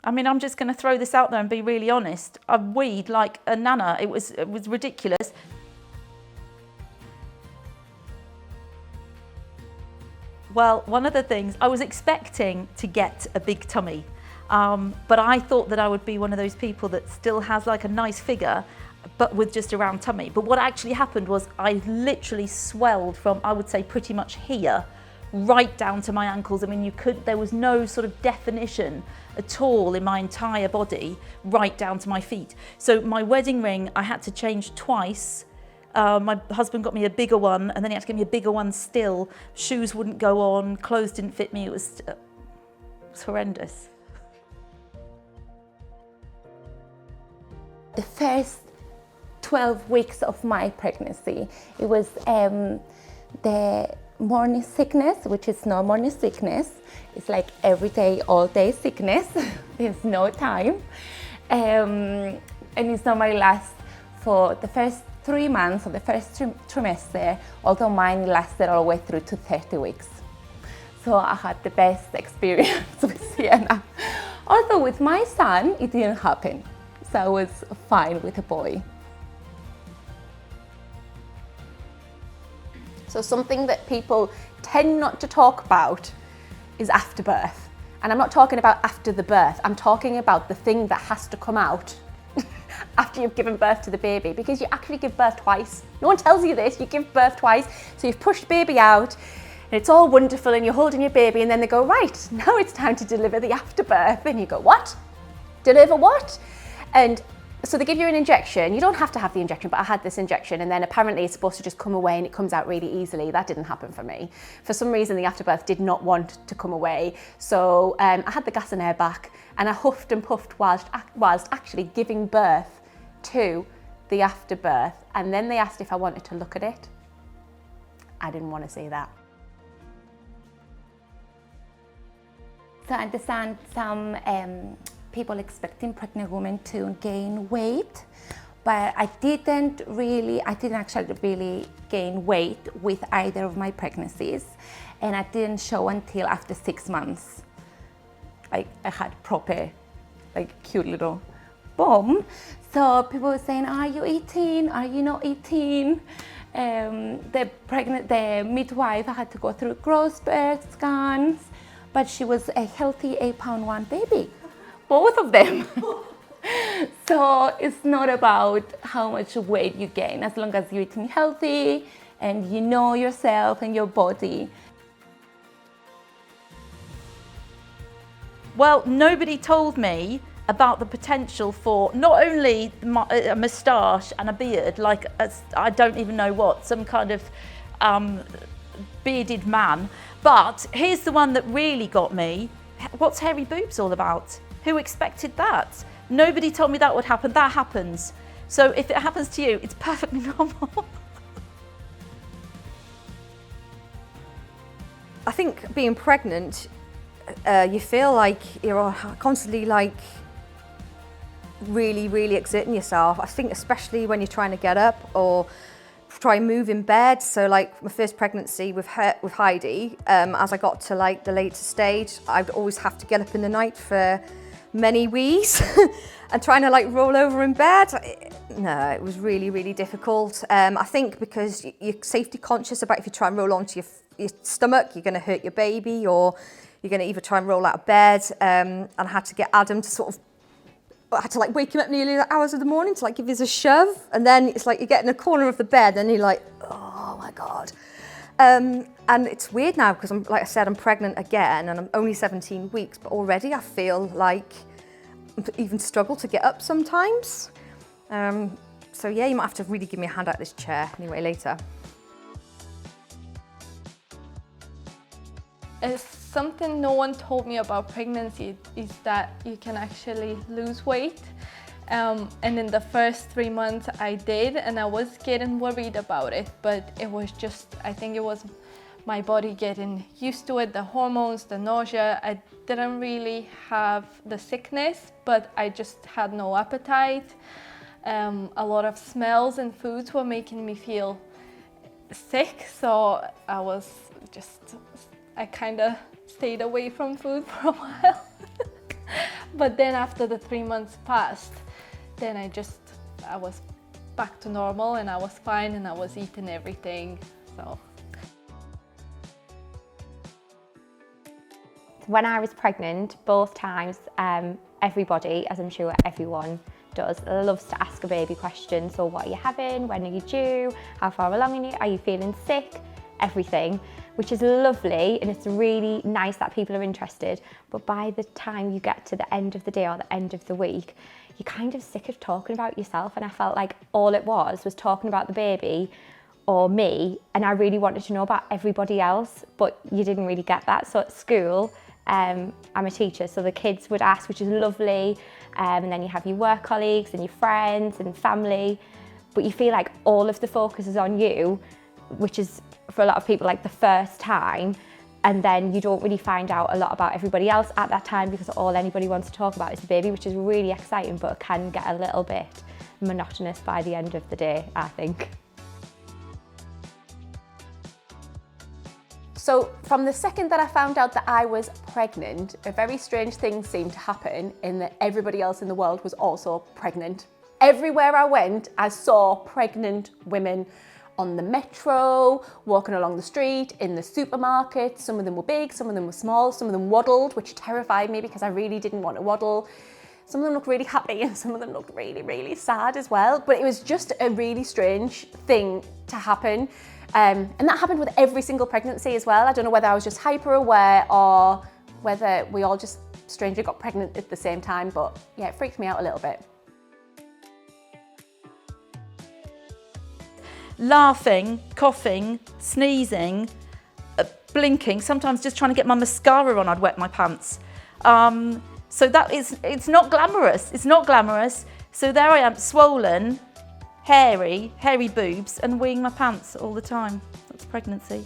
I mean, I'm just going to throw this out there and be really honest. I weed like a nana. It was ridiculous. Well, one of the things, I was expecting to get a big tummy, but I thought that I would be one of those people that still has like a nice figure, but with just a round tummy. But what actually happened was I literally swelled from, I would say, pretty much here, right down to my ankles. I mean, there was no sort of definition at all in my entire body, right down to my feet. So my wedding ring, I had to change twice. My husband got me a bigger one, and then he had to get me a bigger one still. Shoes wouldn't go on, clothes didn't fit me. It was horrendous. The first 12 weeks of my pregnancy, it was the morning sickness, which is no morning sickness. It's like every day, all day sickness. There's no time. And it's normally lasts for the first 3 months of the first trimester, although mine lasted all the way through to 30 weeks. So I had the best experience with Sienna. Although with my son, it didn't happen. So I was fine with a boy. So something that people tend not to talk about is afterbirth. And I'm not talking about after the birth, I'm talking about the thing that has to come out after you've given birth to the baby, because you actually give birth twice. No one tells you this, you give birth twice. So you've pushed baby out and it's all wonderful and you're holding your baby, and then they go, right, now it's time to deliver the afterbirth. And you go, what? Deliver what? And so they give you an injection. You don't have to have the injection, but I had this injection, and then apparently it's supposed to just come away and it comes out really easily. That didn't happen for me. For some reason, the afterbirth did not want to come away. So I had the gas and air back, and I huffed and puffed whilst actually giving birth to the afterbirth. And then they asked if I wanted to look at it. I didn't want to see that. So I understand some people expecting pregnant women to gain weight, but I didn't actually really gain weight with either of my pregnancies, and I didn't show until after 6 months. I had proper, cute little bum. So people were saying, are you eating? Are you not eating? The midwife, I had to go through growth spurt scans, but she was a healthy 8-pound baby. Both of them. So it's not about how much weight you gain, as long as you're eating healthy and you know yourself and your body. Well, nobody told me about the potential for not only a moustache and a beard, I don't even know what, some kind of bearded man. But here's the one that really got me. What's hairy boobs all about? Who expected that? Nobody told me that would happen. That happens. So if it happens to you, it's perfectly normal. I think being pregnant, you feel like you're constantly really exerting yourself. I think especially when you're trying to get up or try and move in bed. So like my first pregnancy with Heidi, as I got to the later stage, I'd always have to get up in the night for many wees and trying to roll over in bed. No, it was really difficult. I think because you're safety conscious about if you try and roll onto your stomach, you're going to hurt your baby, or you're going to either try and roll out of bed. And I had to get Adam to I had to wake him up nearly the hours of the morning to give us a shove, and then it's you get in a corner of the bed and you're like, oh my God. And it's weird now because like I said, I'm pregnant again and I'm only 17 weeks, but already I feel like I even struggle to get up sometimes. So yeah, you might have to really give me a hand out of this chair anyway later. Something no one told me about pregnancy is that you can actually lose weight. And in the first 3 months I did, and I was getting worried about it, but it was just, I think it was my body getting used to it, the hormones, the nausea. I didn't really have the sickness, but I just had no appetite. A lot of smells and foods were making me feel sick, so I kind of stayed away from food for a while. But then after the 3 months passed, then I was back to normal and I was fine and I was eating everything. So. When I was pregnant, both times, everybody, as I'm sure everyone does, loves to ask a baby question. So what are you having? When are you due? How far along are you feeling sick? Everything, which is lovely, and it's really nice that people are interested. But by the time you get to the end of the day or the end of the week, you're kind of sick of talking about yourself. And I felt like all it was talking about the baby or me, and I really wanted to know about everybody else, but you didn't really get that. So at school, I'm a teacher, so the kids would ask, which is lovely, and then you have your work colleagues and your friends and family, but you feel like all of the focus is on you, which is for a lot of people like the first time, and then you don't really find out a lot about everybody else at that time because all anybody wants to talk about is the baby, which is really exciting, but it can get a little bit monotonous by the end of the day, I think. So from the second that I found out that I was pregnant, a very strange thing seemed to happen in that everybody else in the world was also pregnant. Everywhere I went, I saw pregnant women on the metro, walking along the street, in the supermarket. Some of them were big, some of them were small, some of them waddled, which terrified me because I really didn't want to waddle. Some of them looked really happy and some of them looked really, really sad as well. But it was just a really strange thing to happen. And that happened with every single pregnancy as well. I don't know whether I was just hyper aware or whether we all just strangely got pregnant at the same time, but yeah, it freaked me out a little bit. Laughing, coughing, sneezing, blinking, sometimes just trying to get my mascara on, I'd wet my pants. So it's not glamorous, it's not glamorous. So there I am, swollen, hairy boobs and weeing my pants all the time. That's pregnancy.